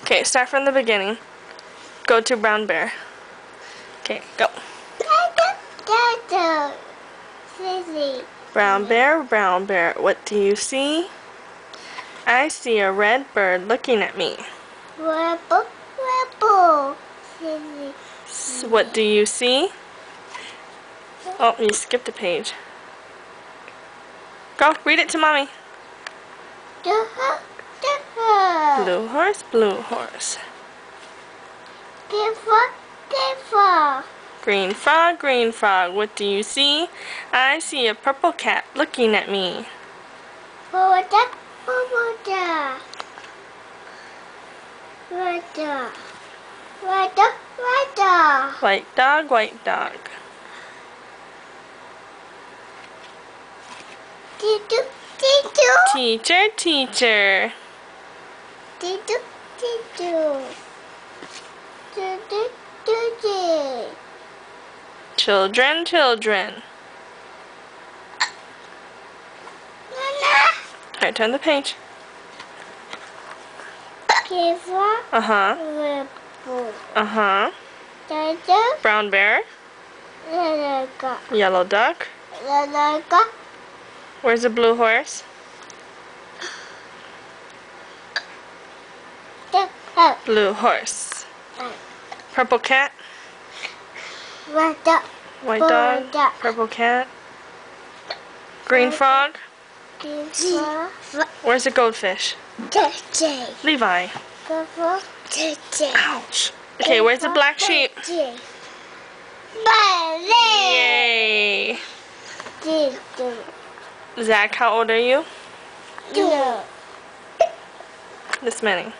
Okay, start from the beginning. Go to brown bear. Okay, go. Brown bear, what do you see? I see a red bird looking at me. What do you see? Oh, you skipped a page. Go, read it to mommy. Blue horse, blue horse. Green frog, what do you see? I see a purple cat looking at me. White dog, white dog. Teacher, teacher. Children, children. Alright, turn the page. Uh-huh. Uh-huh. Brown bear. Yellow duck. Where's the blue horse? Blue horse. Purple cat. White dog. Purple cat. Green frog. Where's the goldfish? Levi. Ouch. Okay, where's the black sheep? Yay. Zach, how old are you? This many.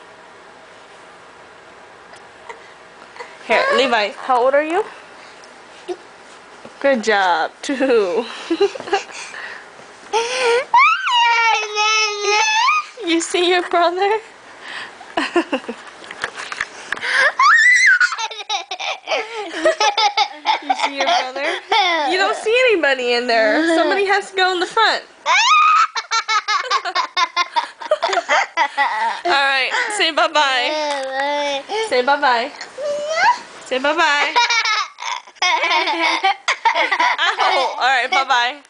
Here, Levi, how old are you? Good job, 2. You see your brother? You see your brother? You don't see anybody in there. Somebody has to go in the front. Alright, say bye-bye. Say bye-bye. Say bye-bye. Ow! Alright, bye-bye.